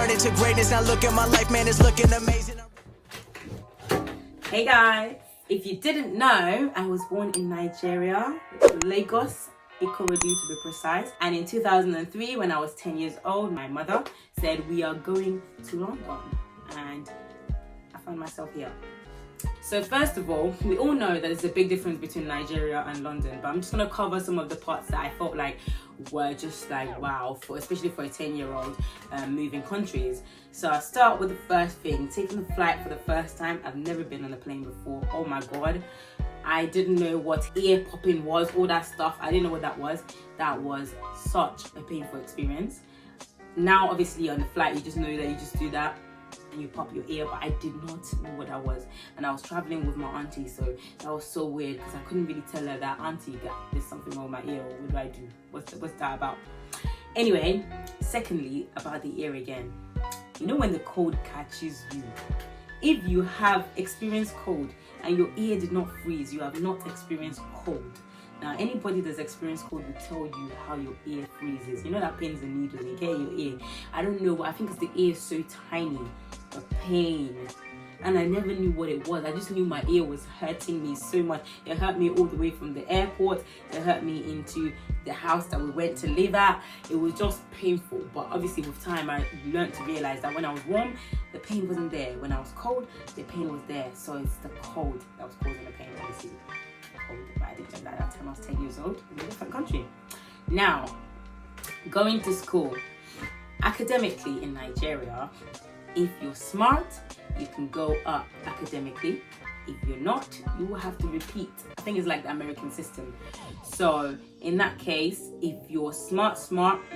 started to greatness. Now look at my life, man, it's looking amazing. Hey guys, if you didn't know, I was born in Nigeria, Lagos, Ikorodu to be precise. And in 2003, when I was 10 years old, my mother said we are going to London, and I found myself here. So first of all, we all know that there's a big difference between Nigeria and London, but I'm just going to cover some of the parts that I felt like were just like wow, especially for a 10-year-old moving countries. So I'll start with the first thing, taking the flight for the first time. I've never been on a plane before. Oh my god, I didn't know what ear popping was, all that stuff. I didn't know what that was. That was such a painful experience. Now obviously on the flight you just know that you just do that and you pop your ear, but I did not know what that was. And I was traveling with my auntie, so that was so weird because I couldn't really tell her that, auntie, there's something wrong with my ear, or what do I do? What's that about? Anyway, secondly, about the ear again. You know when the cold catches you? If you have experienced cold and your ear did not freeze, you have not experienced cold. Now, anybody that's experienced cold will tell you how your ear freezes. You know that pins and needles, you get your ear. I don't know, I think it's the ear is so tiny, the pain. And I never knew what it was. I just knew my ear was hurting me so much. It hurt me all the way from the airport. It hurt me into the house that we went to live at. It was just painful. But obviously with time, I learned to realize that when I was warm, the pain wasn't there. When I was cold, the pain was there. So it's the cold that was causing the pain, obviously. Cold, but I didn't know that at the time I was 10 years old in a different country. Now, going to school. Academically in Nigeria, if you're smart, you can go up academically. If you're not, you will have to repeat. I think it's like the American system. So in that case, if you're smart,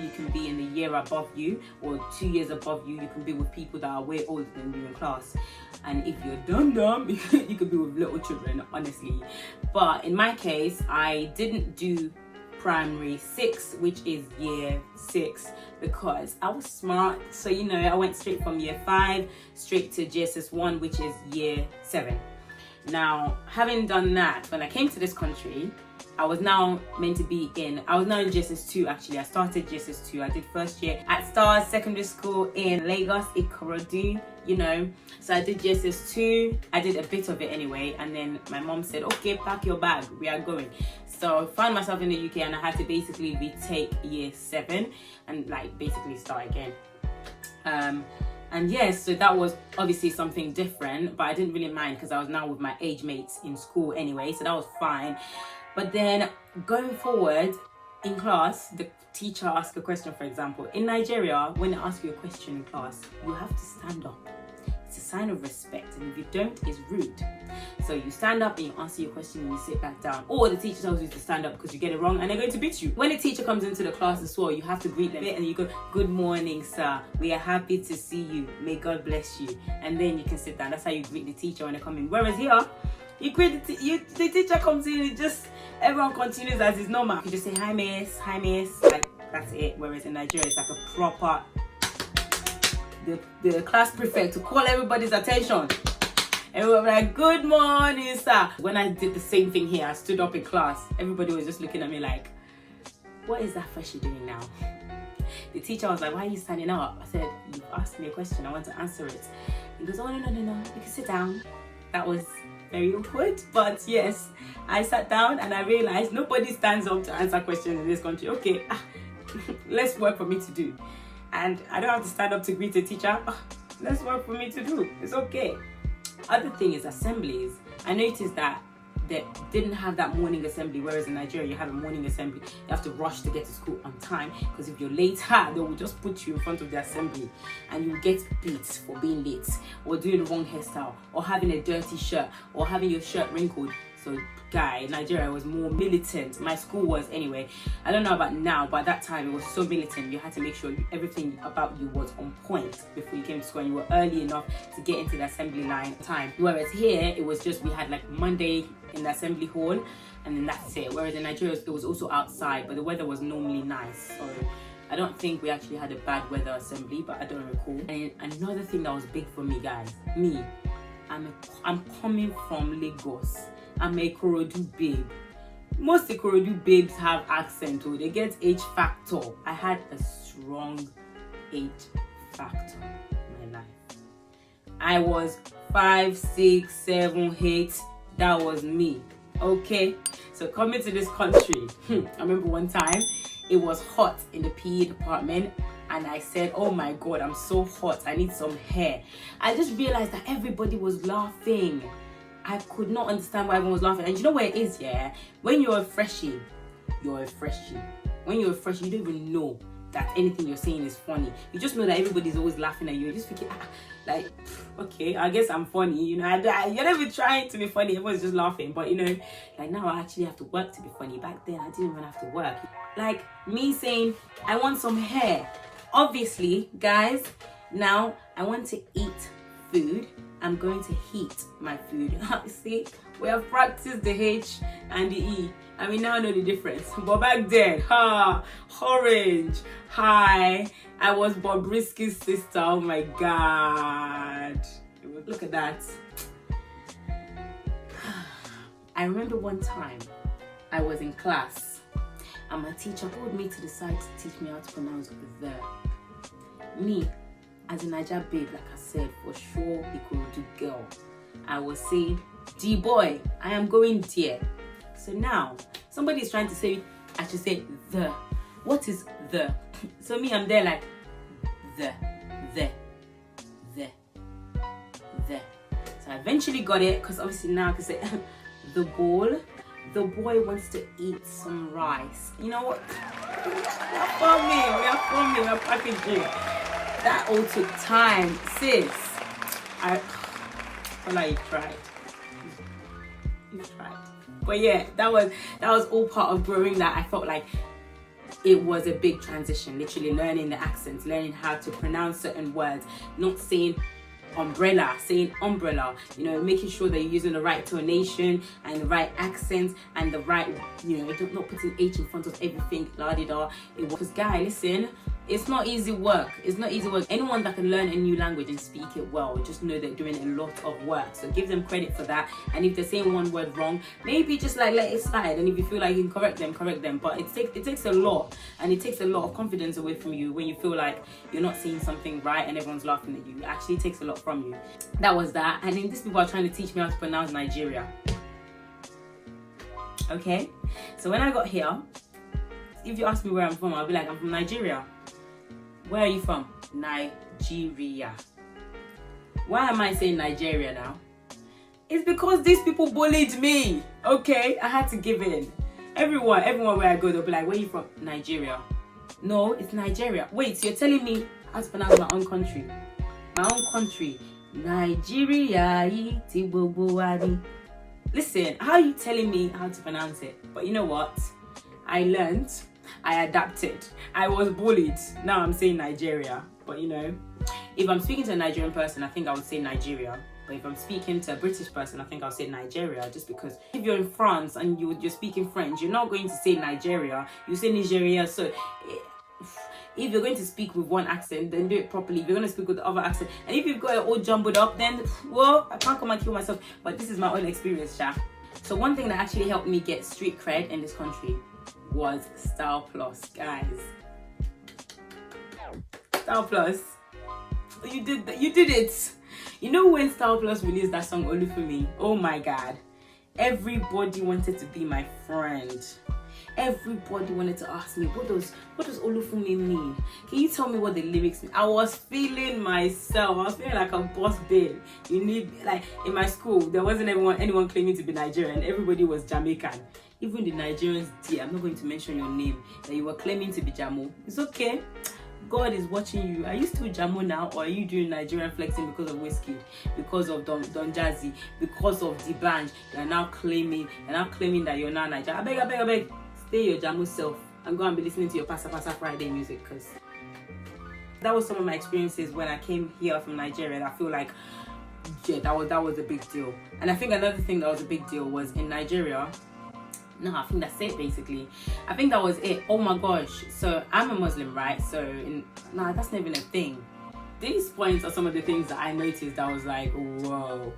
you can be in a year above you or 2 years above you. You can be with people that are way older than you in class. And if you're dumb, you could be with little children, honestly. But in my case, I didn't do primary 6, which is year 6, because I was smart. So you know, I went straight from year 5 straight to GSS 1, which is year 7. Now, having done that, when I came to this country, I was now in GSS 2 actually. I started GSS 2. I did first year at Styl Secondary School in Lagos, Ikorodu, you know. So I did GSS 2. I did a bit of it anyway. And then my mom said, okay, pack your bag, we are going. So I found myself in the UK and I had to basically retake year 7 and like basically start again. And yes, so that was obviously something different, but I didn't really mind because I was now with my age mates in school anyway, so that was fine. But then going forward in class, the teacher asked a question, for example. In Nigeria, when they ask you a question in class, you have to stand up. It's a sign of respect, and if you don't, it's rude. So you stand up and you answer your question and you sit back down. Or the teacher tells you to stand up because you get it wrong and they're going to beat you. When the teacher comes into the class as well, you have to greet them and you go, good morning, sir. We are happy to see you. May God bless you. And then you can sit down. That's how you greet the teacher when they come in. Whereas here, you greet the teacher comes in, everyone continues as is normal. You just say, hi miss, like that's it. Whereas in Nigeria, it's like a proper, the class prefect to call everybody's attention. And we were like, good morning, sir. When I did the same thing here, I stood up in class. Everybody was just looking at me like, what is that freshie doing now? The teacher was like, why are you standing up? I said, you've asked me a question, I want to answer it. He goes, oh, no, you can sit down. That was very awkward, but yes, I sat down and I realized nobody stands up to answer questions in this country. Okay, less work for me to do. And I don't have to stand up to greet a teacher. Less work for me to do. It's okay. Other thing is assemblies. I noticed that they didn't have that morning assembly, whereas in Nigeria you have a morning assembly. You have to rush to get to school on time because if you're late, they will just put you in front of the assembly and you will get beat for being late or doing the wrong hairstyle or having a dirty shirt or having your shirt wrinkled. So guy, Nigeria was more militant. My school was anyway. I don't know about now, but at that time it was so militant. You had to make sure everything about you was on point before you came to school and you were early enough to get into the assembly line on time. Whereas here, it was just, we had like Monday in the assembly hall and then that's it. Whereas in Nigeria, it was also outside, but the weather was normally nice. So I don't think we actually had a bad weather assembly, but I don't recall. And another thing that was big for me, guys, I'm coming from Lagos. I'm a Ikorodu babe. Most Ikorodu babes have accent, or they get H factor. I had a strong H factor in my life. I was 5, 6, 7, 8. That was me. Okay, so coming to this country, I remember one time it was hot in the PE department, and I said, oh my god, I'm so hot, I need some hair. I just realized that everybody was laughing. I could not understand why everyone was laughing. And you know where it is, yeah? When you're a freshie, you're a freshie. When you're a freshie, you don't even know that anything you're saying is funny. You just know that everybody's always laughing at you. You're just thinking, like, okay, I guess I'm funny. You know, you're not even trying to be funny. Everyone's just laughing. But, you know, like now I actually have to work to be funny. Back then, I didn't even have to work. Like me saying, I want some hair. Obviously, guys, now I want to eat food. I'm going to heat my food. See, we have practiced the H and the E, and we now know the difference. But back then, orange, hi, I was Bobrisky's sister. Oh my god, look at that. I remember one time I was in class and my teacher pulled me to the side to teach me how to pronounce the. Me, as a Niger babe, like I said, for sure, Ikorodu girl, I was saying, D boy, I am going there. So now, somebody is trying to say, I should say the. What is the? So me, I'm there like, the. So I eventually got it, because obviously now I can say, the boy wants to eat some rice. You know what? We are packaging. That all took time, sis. You tried. But yeah, that was all part of growing. That I felt like it was a big transition. Literally learning the accents, learning how to pronounce certain words, not saying umbrella, saying umbrella, you know, making sure that you're using the right tonation and the right accent and the right, you know, not putting H in front of everything, la-di-da. Because guys, listen, it's not easy work. Anyone that can learn a new language and speak it well, just know they're doing a lot of work. So give them credit for that. And if they're saying one word wrong, maybe just like let it slide. And if you feel like you can correct them. But it takes a lot, and it takes a lot of confidence away from you when you feel like you're not saying something right and everyone's laughing at you. It actually takes a lot from you. That was that. And then these people are trying to teach me how to pronounce Nigeria. Okay? So when I got here, if you ask me where I'm from, I'll be like, I'm from Nigeria. Where are you from? Nigeria. Why am I saying Nigeria now? It's because these people bullied me. Okay, I had to give in. Everyone where I go, they'll be like, where are you from? Nigeria. No, it's Nigeria. Wait, so you're telling me how to pronounce my own country? My own country. Nigeria. Listen, how are you telling me how to pronounce it? But you know what? I learned. I adapted. I was bullied. Now I'm saying Nigeria. But you know, if I'm speaking to a Nigerian person, I think I would say Nigeria. But if I'm speaking to a British person, I think I'll say Nigeria. Just because if you're in France and you're speaking French, you're not going to say Nigeria. You say Nigeria. So if you're going to speak with one accent, then do it properly. If you're going to speak with the other accent, and if you've got it all jumbled up, then well, I can't come and kill myself. But this is my own experience, Sha. So one thing that actually helped me get street cred in this country was Styl Plus, guys. Styl Plus, you did it. You know when Styl Plus released that song Olufumi? Oh my god, everybody wanted to be my friend. Everybody wanted to ask me, what does Olufumi mean? Can you tell me what the lyrics mean? I was feeling myself. I was feeling like a boss babe. You need, like, in my school, there wasn't anyone claiming to be Nigerian. Everybody was Jamaican. Even the Nigerians, dear, I'm not going to mention your name, that you were claiming to be Jamo. It's okay. God is watching you. Are you still Jamo now, or are you doing Nigerian flexing because of Whiskey, because of Don Jazzy, because of the band? You're now claiming that you're now Nigerian. I beg. Stay your Jamo self and go and be listening to your Pasa Friday music, because that was some of my experiences when I came here from Nigeria. I feel like, yeah, that was a big deal. And I think another thing that was a big deal was in Nigeria. No, I think that's it basically. I think that was it. Oh my gosh. So I'm a Muslim, right? So that's not even a thing. These points are some of the things that I noticed that I was like, whoa,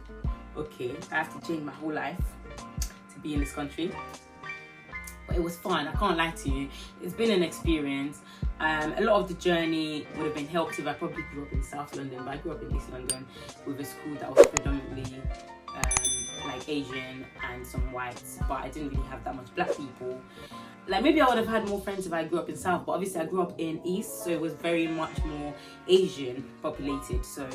okay, I have to change my whole life to be in this country. but it was fun. I can't lie to you. It's been an experience. A lot of the journey would have been helped if I probably grew up in South London, but I grew up in East London with a school that was predominantly like Asian and some whites, but I didn't really have that much black people. Like maybe I would have had more friends if I grew up in South, but obviously I grew up in East, so it was very much more Asian populated. So,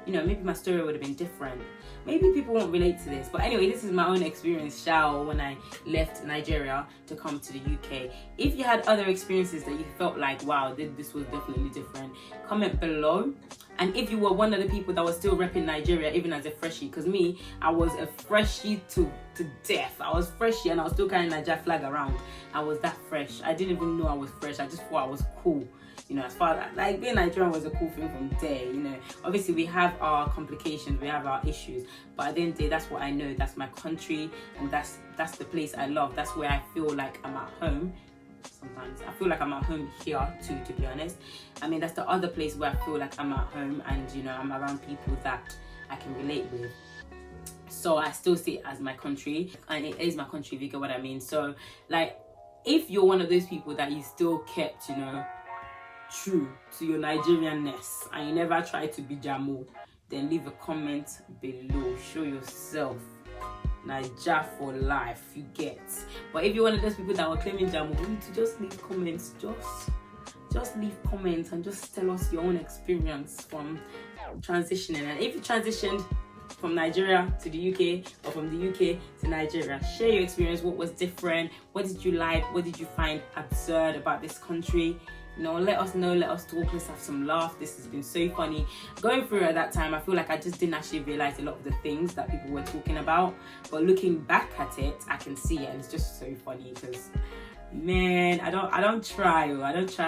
you know, maybe my story would have been different. Maybe people won't relate to this, but anyway, this is my own experience, when I left Nigeria to come to the UK. If you had other experiences that you felt like, wow, this was definitely different, comment below. And if you were one of the people that was still repping Nigeria even as a freshie, because me, I was a freshie to death. I was freshie and I was still carrying Nigeria flag around. I was that fresh. I didn't even know I was fresh. I just thought I was cool. You know, as far as like being Nigerian was a cool thing from day, you know. Obviously we have our complications, we have our issues, but at the end of the day, that's what I know. That's my country, and that's the place I love. That's where I feel like I'm at home. Sometimes I feel like I'm at home here too, to be honest. I mean, that's the other place where I feel like I'm at home, and you know, I'm around people that I can relate with. So I still see it as my country, and it is my country, if you get what I mean. So like, if you're one of those people that you still kept, you know, true to your Nigerianness and you never try to be Jamo, then leave a comment below. Show yourself. Naija for life, you get. But if you're one of those people that were claiming Jamo, you need to just leave comments. Just leave comments and just tell us your own experience from transitioning. And if you transitioned from Nigeria to the UK or from the UK to Nigeria, share your experience. What was different? What did you like? What did you find absurd about this country? You know, let us know, let us talk, let's have some laugh. This has been so funny. Going through it at that time, I feel like I just didn't actually realize a lot of the things that people were talking about. But looking back at it, I can see it, and it's just so funny because, man, I don't try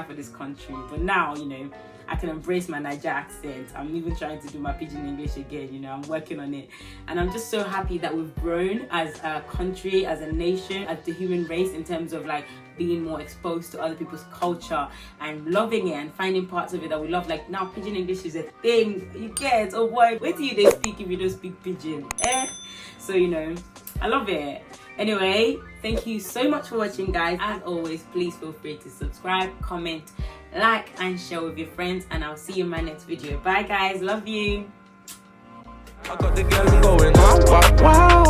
for this country. But now, you know, I can embrace my Niger accent. I'm even trying to do my pidgin English again, you know, I'm working on it. And I'm just so happy that we've grown as a country, as a nation, as the human race, in terms of like being more exposed to other people's culture and loving it and finding parts of it that we love. Like now pidgin English is a thing, you get. Oh boy, where do they speak if you don't speak pidgin? So, you know, I love it. Anyway, thank you so much for watching, guys. As always, please feel free to subscribe, comment, like and share with your friends, and I'll see you in my next video. Bye guys, love you. I got the girls going wow, wow, wow.